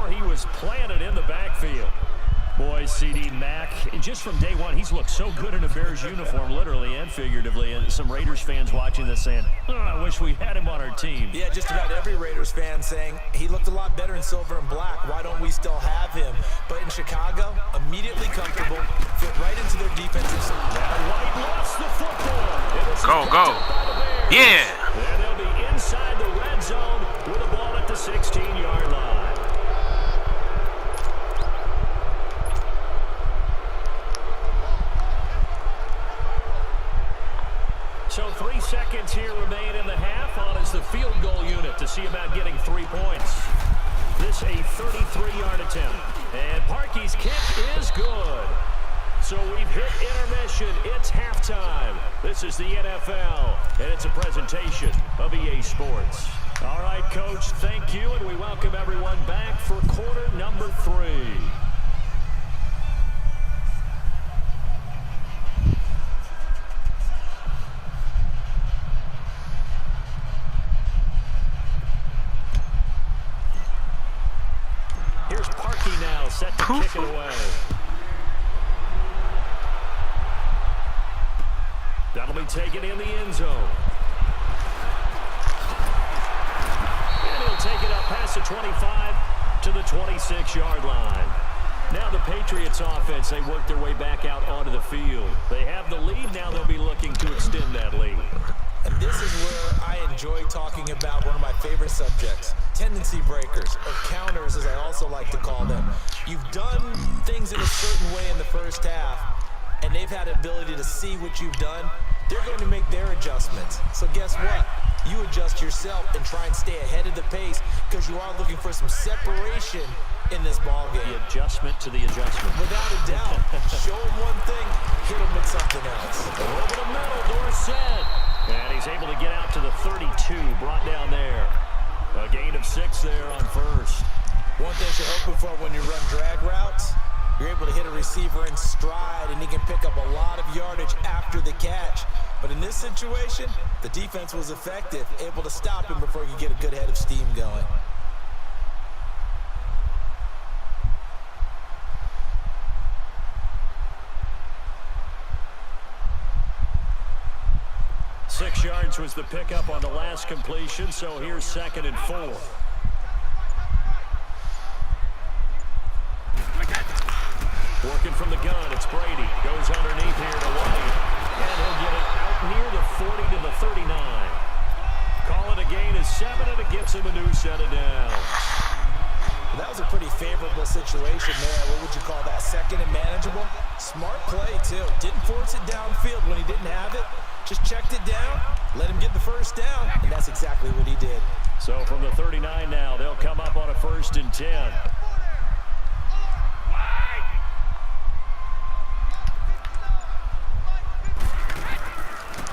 before he was planted in the backfield. Boy, CD Mack, just from day one, he's looked so good in a Bears uniform, literally and figuratively. And some Raiders fans watching this saying, oh, I wish we had him on our team. Yeah, just about every Raiders fan saying he looked a lot better in silver and black. Why don't we still have him? But in Chicago, immediately comfortable, fit right into their defensive zone. Now White lost the football. Go. Yeah. And they'll be inside the red zone with the ball at the 16-yard line. So 3 seconds here remain in the half. On is the field goal unit to see about getting 3 points. This a 33-yard attempt. And Parkey's kick is good. So we've hit intermission. It's halftime. This is the NFL, and it's a presentation of EA Sports. All right, Coach, thank you, and we welcome everyone back for quarter number 3. Here's Parkey now, set to kick it away. That'll be taken in the end zone. And he'll take it up past the 25 to the 26-yard line. Now the Patriots offense, they work their way back out onto the field. They have the lead. Now they'll be looking to extend that lead. And this is where I enjoy talking about one of my favorite subjects, tendency breakers, or counters as I also like to call them. You've done things in a certain way in the first half, and they've had the ability to see what you've done. They're going to make their adjustments. So guess what? You adjust yourself and try and stay ahead of the pace because you are looking for some separation in this ball game. The adjustment to the adjustment. Without a doubt. Show him one thing, hit him with something else. Over the middle, Dorsett. And he's able to get out to the 32, brought down there. A gain of 6 there on first. One thing you're hoping for when you run drag routes, you're able to hit a receiver in stride, and he can pick up a lot of yardage after the catch. But in this situation, the defense was effective, able to stop him before he could get a good head of steam going. Six yards was the pickup on the last completion, so here's 2nd and 4. Working from the gun, it's Brady. Goes underneath here to White. And he'll get it out near the 40 to the 39. Call it a gain of 7, and it gives him a new set of downs. That was a pretty favorable situation there. What would you call that? 2nd and manageable? Smart play, too. Didn't force it downfield when he didn't have it. Just checked it down, let him get the first down, and that's exactly what he did. So from the 39 now, they'll come up on a 1st and 10.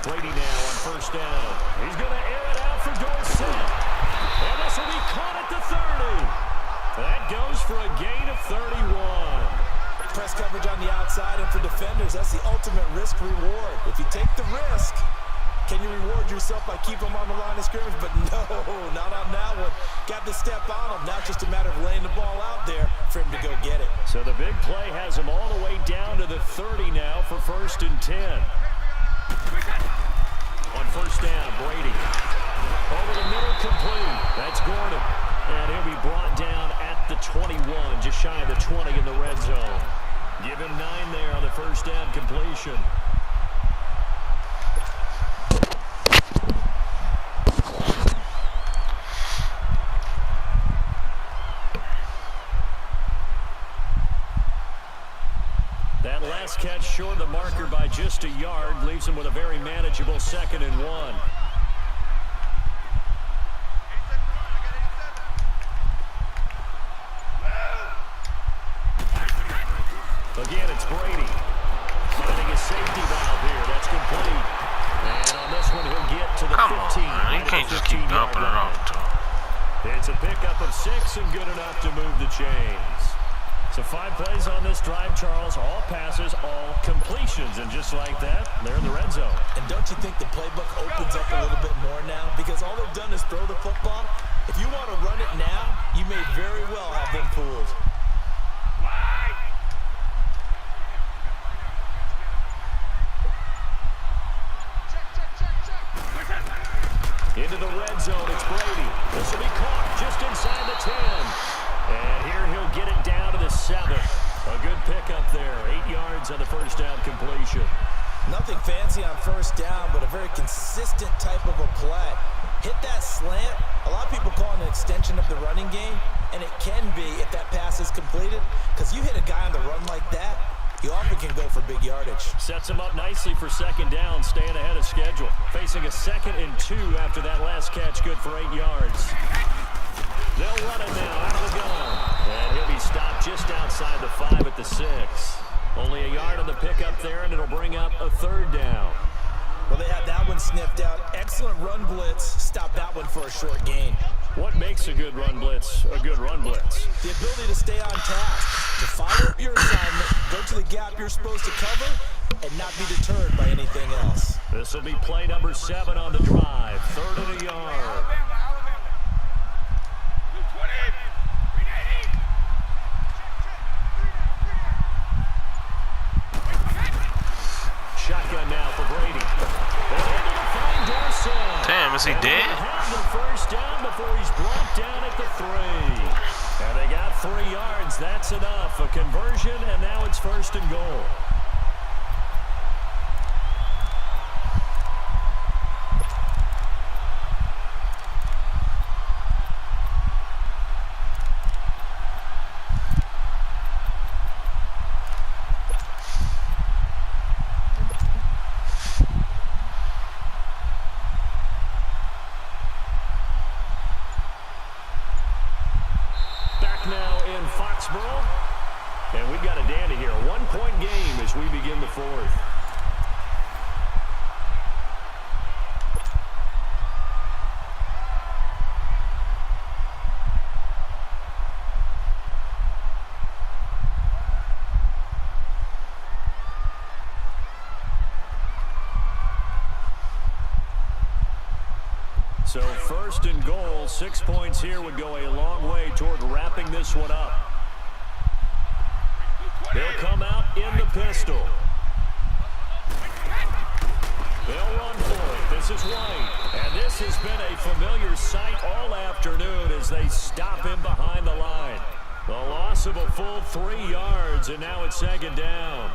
Brady now on 1st down. He's going to air it out for Dorsett. And this will be caught at the 30. That goes for a gain of 31. Press coverage on the outside, and for defenders, that's the ultimate risk-reward. If you take the risk, can you reward yourself by keeping them on the line of scrimmage? But no, not on that one. Got to step on him. Now it's just a matter of laying the ball out there for him to go get it. So the big play has him all the way down to the 30 now for 1st and 10. On 1st down, Brady. Over the middle, complete. That's Gordon. And he'll be brought down at the 21, just shy of the 20 in the red zone. Give him 9 there on the 1st down completion. That last catch short of the marker by just a yard leaves him with a very manageable 2nd and 1. Again, it's Brady. Finding a safety valve here. That's complete. And on this one, he'll get to the 15. You can't just keep dumping it off. It's a pickup of 6 and good enough to move the chains. So 5 plays on this drive, Charles. All passes, all completions. And just like that, they're in the red zone. And don't you think the playbook opens up a little bit more now? Because all they've done is throw the football. If you want to run it now, you may very well have been fooled. Into the red zone, it's Brady. This will be caught just inside the 10. And here he'll get it down to the 7. A good pickup there. 8 yards on the first down completion. Nothing fancy on first down, but a very consistent type of a play. Hit that slant. A lot of people call it an extension of the running game, and it can be if that pass is completed, because you hit a guy on the run like that, you often can go for big yardage. Sets him up nicely for second down, staying ahead of schedule. Facing a 2nd and 2 after that last catch, good for 8 yards. They'll run it now out of the gun. And he'll be stopped just outside the 5 at the 6. Only a yard on the pickup there, and it'll bring up a 3rd down. Well, they had that one sniffed out. Excellent run blitz. Stop that one for a short gain. What makes a good run blitz a good run blitz? The ability to stay on task, to follow up your assignment, go to the gap you're supposed to cover, and not be deterred by anything else. This will be play number 7 on the drive. 3rd and a yard. Shotgun now for Brady. Damn, is he dead? Have the first down before he's brought down at the 3. And they got 3 yards. That's enough. A conversion, and now it's 1st and goal. Now in Foxborough, and we've got a dandy here. A 1-point game as we begin the 4th. So 1st and goal, 6 points here would go a long way toward wrapping this one up. They'll come out in the pistol. They'll run for it. This is White. And this has been a familiar sight all afternoon as they stop him behind the line. The loss of a full 3 yards, and now it's 2nd down.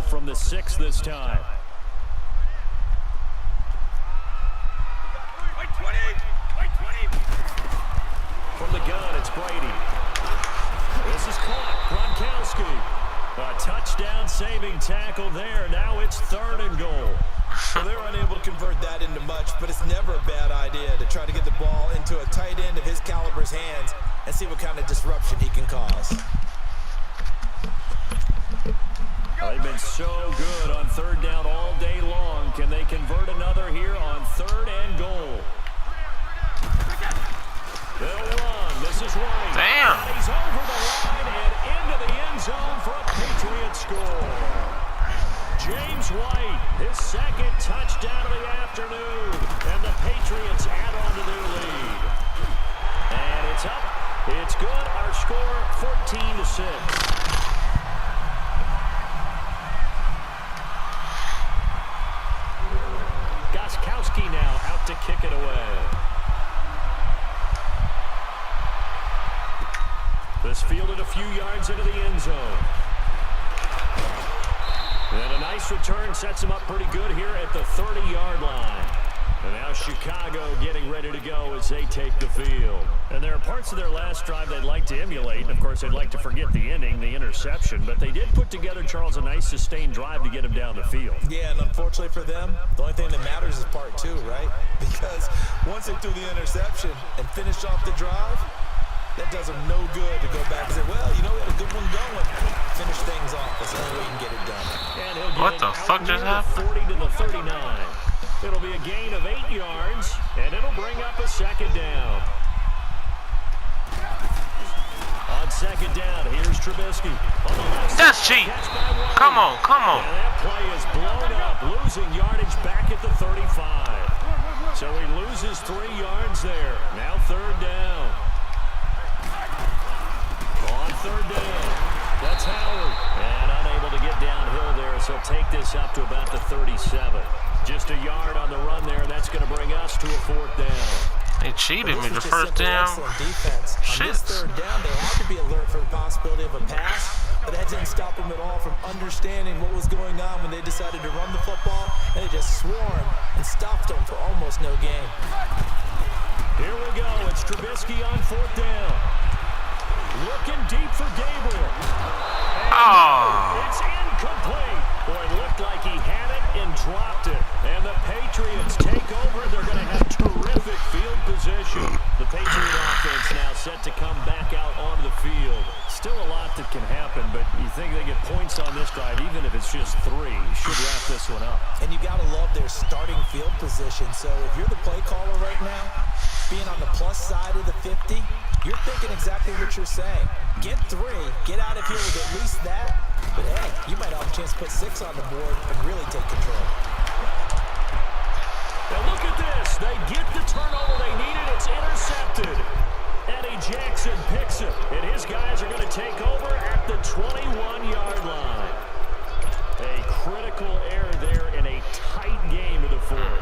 From the 6 this time. From the gun, it's Brady. This is caught. Gronkowski. A touchdown saving tackle there. Now it's 3rd and goal. Well, they were unable to convert that into much, but it's never a bad idea to try to get the ball into a tight end of his caliber's hands and see what kind of disruption he can cause. They've been so good on 3rd down all day long. Can they convert another here on 3rd and goal? They'll run. This is White. Damn. He's over the line and into the end zone for a Patriot score. James White, his 2nd touchdown of the afternoon. And the Patriots add on to their lead. And it's up. It's good. Our score 14-6. Goskowski now out to kick it away. This fielded a few yards into the end zone. And a nice return sets him up pretty good here at the 30-yard line. And now Chicago getting ready to go as they take the field. And there are parts of their last drive they'd like to emulate. And, of course, they'd like to forget the inning, the interception. But they did put together, Charles, a nice sustained drive to get him down the field. Yeah, and unfortunately for them, the only thing that matters is part 2, right? Because once they threw the interception and finished off the drive, that does them no good to go back and say, well, you know, we had a good one going. Finish things off. That's the only way you can get it done. And he'll get What the fuck just happened? 40 to the 39. It'll be a gain of 8 yards, and it'll bring up a second down. On second down, here's Trubisky. That's cheap. Come on, come on. And that play is blown up, losing yardage back at the 35. So he loses 3 yards there. Now third down. On third down, that's Howard. And unable to get downhill there, so he'll take this up to about the 37. Just a yard on the run there, and that's going to bring us to a fourth down. They cheated me the first down. Shit. On this third down, they had to be alert for the possibility of a pass, but that didn't stop them at all from understanding what was going on when they decided to run the football, and they just swarmed and stopped them for almost no gain. Here we go. It's Trubisky on fourth down. Looking deep for Gabriel. And it's incomplete. Boy, it looked like he had it and dropped it. And the Patriots take over. They're going to have terrific field position. The Patriot offense now set to come back out onto the field. Still a lot that can happen, but you think they get points on this drive, even if it's just 3. Should wrap this one up. And you got to love their starting field position. So if you're the play caller right now, being on the plus side of the 50, you're thinking exactly what you're saying. Get 3, get out of here with at least that. But hey, you might have a chance to put 6 on the board and really take control. Now look at this. They get the turnover they needed. It's intercepted. Eddie Jackson picks it. And his guys are going to take over at the 21-yard line. A critical error there in a tight game of the fourth.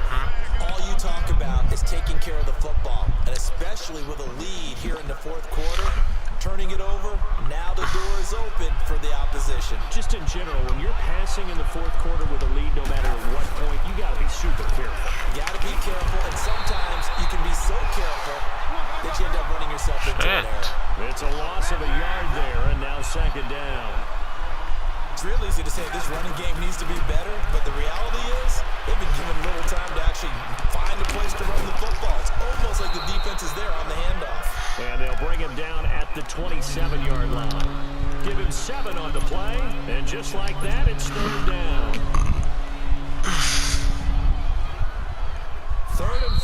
All you talk about is taking care of the football, and especially with a lead here in the fourth quarter, turning it over, now the door is open for the opposition. Just in general, when you're passing in the fourth quarter with a lead, no matter at what point, you got to be super careful. You got to be careful, and sometimes you can be so careful that you end up running yourself into an error. It's a loss of a yard there, and now second down. It's real easy to say this running game needs to be better, but the reality is they've been given little time to actually find a place to run the football. It's almost like the defense is there on the handoff. And they'll bring him down at the 27-yard line. Give him 7 on the play, and just like that, it's third down. Third and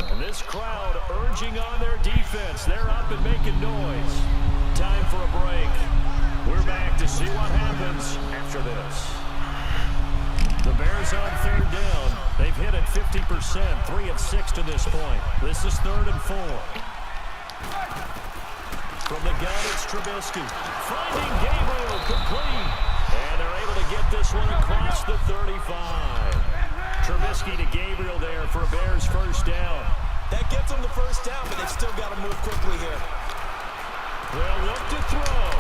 4, and this crowd urging on their defense. They're up and making noise. Time for a break. We're back to see what happens after this. The Bears on third down. They've hit it 50%, 3 of 6 to this point. This is third and 4. From the gun, it's Trubisky. Finding Gabriel complete. And they're able to get this one across the 35. Trubisky to Gabriel there for a Bears first down. That gets them the first down, but they've still got to move quickly here. They'll look to throw.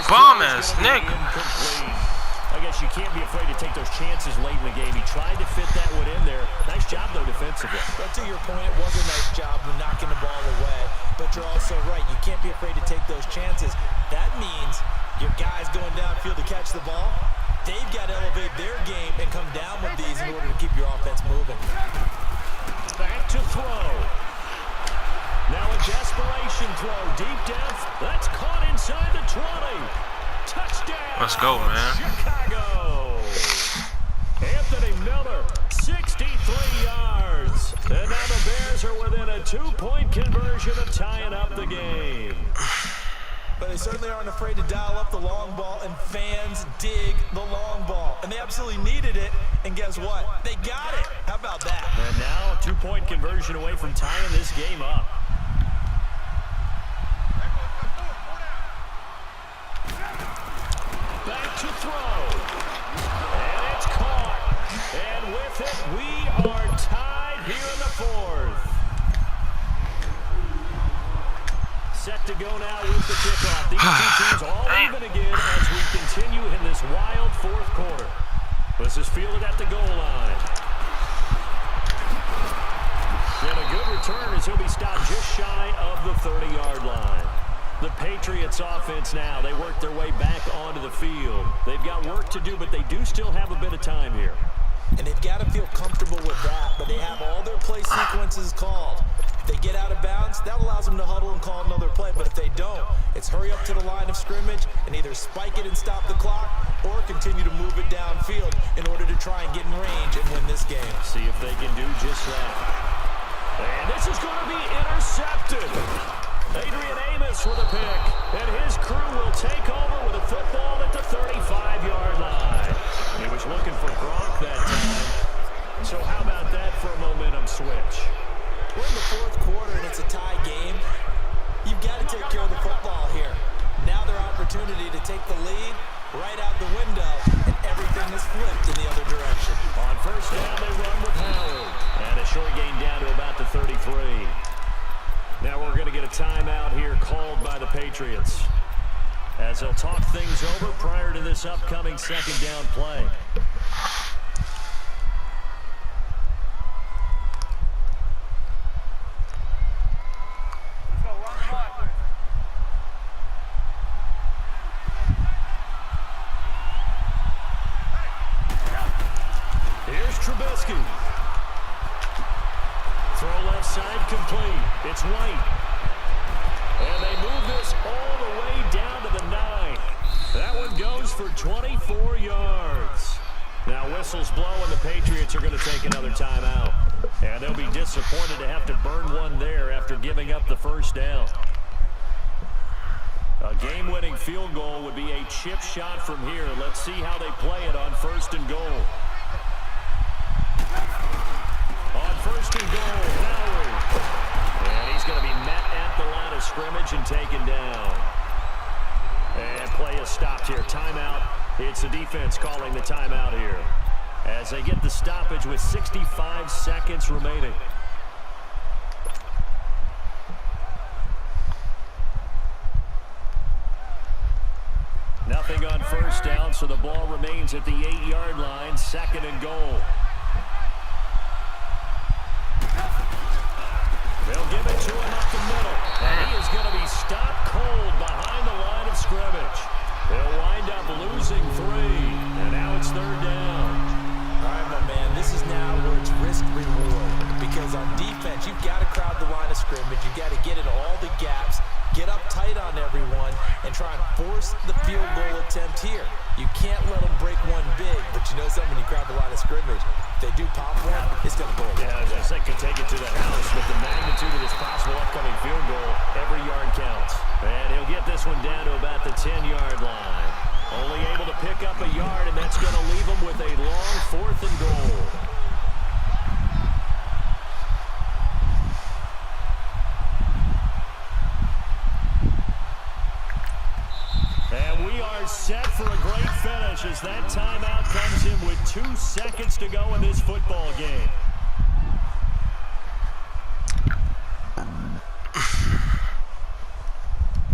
Bomb-ass nigga. I guess you can't be afraid to take those chances late in the game. He tried to fit that one in there. Nice job, though, defensively. But to your point, it was a nice job of knocking the ball away. But you're also right. You can't be afraid to take those chances. That means your guys going downfield to catch the ball, they've got to elevate their game and come down with these in order to keep your offense moving. Back to throw. Now a desperation throw. Deep down. That's caught inside the 20. Touchdown. Let's go, man. Chicago. Anthony Miller, 63 yards. And now the Bears are within a 2-point conversion of tying up the game. But they certainly aren't afraid to dial up the long ball, and fans dig the long ball. And they absolutely needed it, and guess what? They got it. How about that? And now a 2-point conversion away from tying this game up. Back to throw. And it's caught. And with it, we are tied here in the fourth. Set to go now with the kickoff. These two teams all even again as we continue in this wild fourth quarter. This is fielded at the goal line. And a good return as he'll be stopped just shy of the 30-yard line. The Patriots offense now, they work their way back onto the field. They've got work to do, but they do still have a bit of time here. And they've got to feel comfortable with that, but they have all their play sequences called. If they get out of bounds, that allows them to huddle and call another play. But if they don't, it's hurry up to the line of scrimmage and either spike it and stop the clock or continue to move it downfield in order to try and get in range and win this game. See if they can do just that. And this is going to be intercepted. Adrian Amos with a pick. And his crew will take over with a football at the 35-yard line. He was looking for Gronk that time. So how about that for a momentum switch? We're in the fourth quarter and it's a tie game. You've got to take care of the football here. Now their opportunity to take the lead right out the window, and everything is flipped in the other direction. On first down, they run with Howard. And a short gain down to about the 33. Now we're going to get a timeout here called by the Patriots, as they'll talk things over prior to this upcoming second down play. Throw left side complete. It's White. And they move this all the way down to the 9. That one goes for 24 yards. Now whistles blow and the Patriots are going to take another timeout. And they'll be disappointed to have to burn one there after giving up the first down. A game-winning field goal would be a chip shot from here. Let's see how they play it on first and goal. On first and goal, Howard. And he's going to be met at the line of scrimmage and taken down. And play is stopped here. Timeout. It's the defense calling the timeout here, as they get the stoppage with 65 seconds remaining. Nothing on first down, so the ball remains at the 8-yard line. Second and goal. They'll give it to him up the middle. And he is going to be stopped cold behind the line of scrimmage. They'll wind up losing 3. And now it's third down. All right, my man, this is now where it's risk-reward. Because on defense, you've got to crowd the line of scrimmage. You've got to get in all the gaps, get up tight on everyone, and try and force the field goal attempt here. You can't let them break one big, but you know something, when you crowd the line of scrimmage, if they do pop one, it's going to go away. Yeah, as they could take it to the house, with the magnitude of this possible upcoming field goal, every yard counts. And he'll get this one down to about the 10-yard line. Only able to pick up a yard, and that's going to leave him with a long fourth and goal. And we are set for a great finish as that timeout comes in with 2 seconds to go in this football game.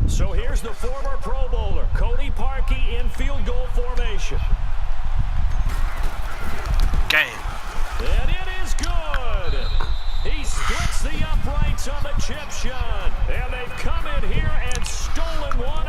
So here's the former Pro Bowler, Cody Parkey, in field goal formation. Game. And it is good. He splits the uprights on the chip shot. And they've come in here and stolen one